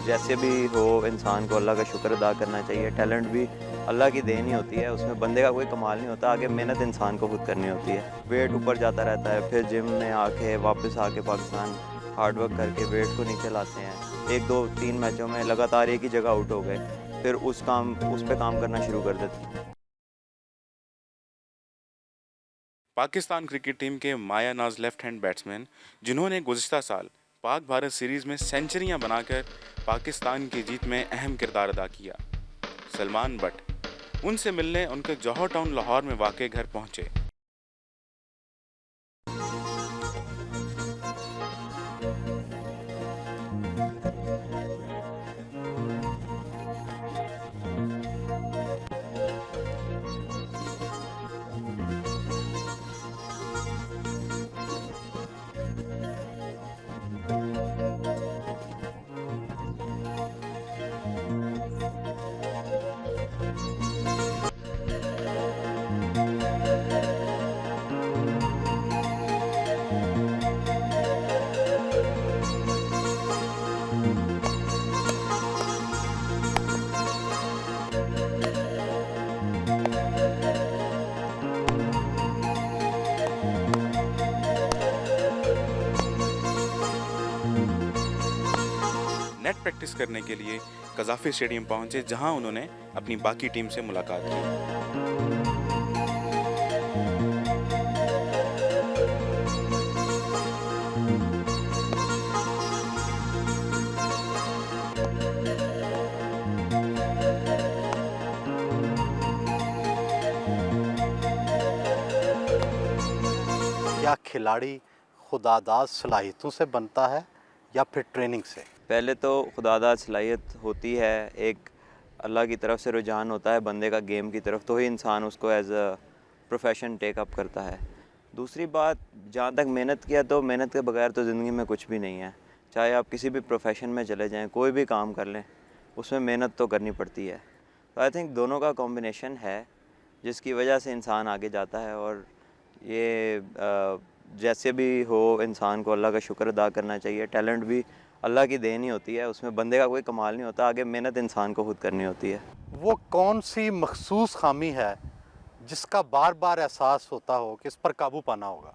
जैसे भी हो इंसान को अल्लाह का शुक्र अदा करना चाहिए। टैलेंट भी अल्लाह की देन ही होती है, उसमें बंदे का कोई कमाल नहीं होता, आगे मेहनत इंसान को खुद करनी होती है। वेट ऊपर जाता रहता है, फिर जिम में आके वापस आके पाकिस्तान हार्ड वर्क करके वेट को नीचे लाते हैं। 1 2 3 मैचों में लगातार एक ही जगह आउट हो गए, फिर उस पे काम करना शुरू कर देते हैं। पाकिस्तान क्रिकेट टीम के माया नाज लेफ्ट हैंड बैट्समैन जिन्होंने गुज़िश्ता साल पाक भारत सीरीज़ में सेंचुरियां बनाकर पाकिस्तान की जीत में अहम किरदार अदा किया, सलमान बट उनसे मिलने उनके जौहर टाउन लाहौर में वाक़ घर पहुंचे। नेट प्रैक्टिस करने के लिए कज़ाफ़ी स्टेडियम पहुंचे, जहां उन्होंने अपनी बाकी टीम से मुलाकात की। क्या खिलाड़ी खुदादाद सलाहियतों से बनता है या फिर ट्रेनिंग से? पहले तो खुदादाद सलाहियत होती है, एक अल्लाह की तरफ से रुझान होता है बंदे का गेम की तरफ, तो ही इंसान उसको as a profession take up करता है। दूसरी बात, जहाँ तक मेहनत किया, तो मेहनत के बगैर तो ज़िंदगी में कुछ भी नहीं है। चाहे आप किसी भी प्रोफेशन में चले जाएं, कोई भी काम कर लें, उसमें मेहनत तो करनी पड़ती है। तो आई थिंक दोनों का कॉम्बिनेशन है जिसकी वजह से इंसान आगे जाता है। और ये जैसे भी हो इंसान को अल्लाह का शुक्र अदा करना चाहिए। टैलेंट भी अल्लाह की देन ही होती है, उसमें बंदे का कोई कमाल नहीं होता, आगे मेहनत इंसान को खुद करनी होती है। वो कौन सी मखसूस खामी है जिसका बार बार एहसास होता हो कि इस पर काबू पाना होगा?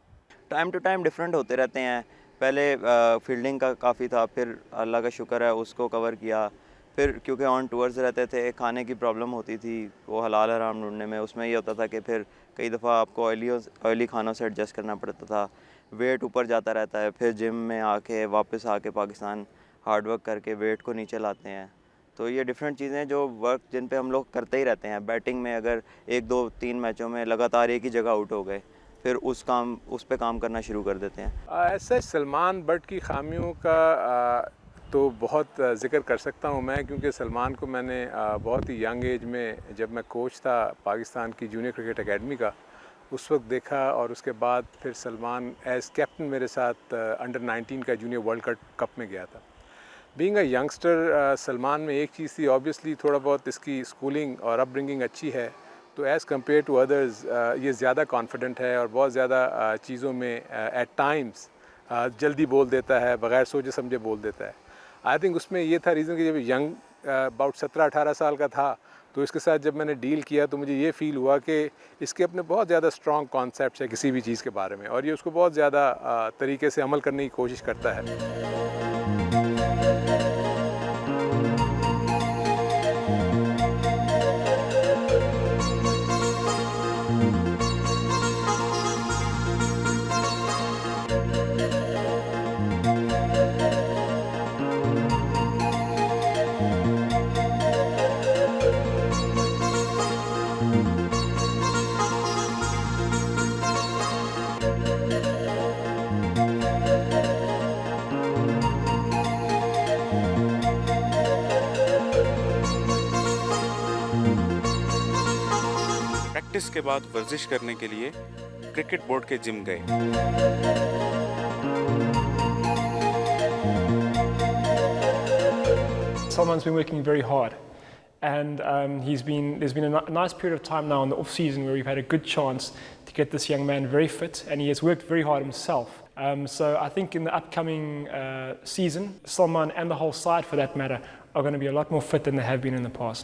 टाइम टू टाइम डिफरेंट होते रहते हैं। पहले फील्डिंग का काफ़ी था, फिर अल्लाह का शुक्र है उसको कवर किया। फिर क्योंकि ऑन टूर्स रहते थे, खाने की प्रॉब्लम होती थी, वो हलाल हराम ढूंढने में, उसमें ये होता था कि फिर कई दफ़ा आपको ऑयली खानों से एडजस्ट करना पड़ता था। वेट ऊपर जाता रहता है, फिर जिम में आके वापस आके पाकिस्तान हार्ड वर्क करके वेट को नीचे लाते हैं। तो ये डिफरेंट चीज़ें जो वर्क जिन पे हम लोग करते ही रहते हैं। बैटिंग में अगर 1 2 3 मैचों में लगातार एक ही जगह आउट हो गए, फिर उस पे काम करना शुरू कर देते हैं। ऐसे सलमान बट की खामियों का तो बहुत ज़िक्र कर सकता हूँ मैं, क्योंकि सलमान को मैंने बहुत ही यंग एज में, जब मैं कोच था पाकिस्तान की जूनियर क्रिकेट एकेडमी का, उस वक्त देखा। और उसके बाद फिर सलमान एज़ कैप्टन मेरे साथ अंडर 19 का जूनियर वर्ल्ड कप में गया था। बीइंग अ यंगस्टर, सलमान में एक चीज़ थी, ऑब्वियसली थोड़ा बहुत इसकी स्कूलिंग और अपब्रिंगिंग अच्छी है, तो एज़ कम्पेयर टू अदर्स ये ज़्यादा कॉन्फिडेंट है और बहुत ज़्यादा चीज़ों में एट टाइम्स जल्दी बोल देता है, बग़ैर सोचे समझे बोल देता है। आई थिंक उसमें ये था रीज़न कि जब यंग अबाउट 17-18 साल का था, तो इसके साथ जब मैंने डील किया तो मुझे ये फ़ील हुआ कि इसके अपने बहुत ज़्यादा स्ट्रॉन्ग कॉन्सेप्ट्स है किसी भी चीज़ के बारे में, और ये उसको बहुत ज़्यादा तरीके से अमल करने की कोशिश करता है। प्रैक्टिस के बाद वर्जिश करने के लिए क्रिकेट बोर्ड के जिम गए। Salman's been working very hard, and there's been a nice period of time now in the off season where we've had a good chance to get this young man very fit, and he has worked very hard himself. So I think in the upcoming season, Salman and the whole side for that matter are going to be a lot more fit than they have been in the past.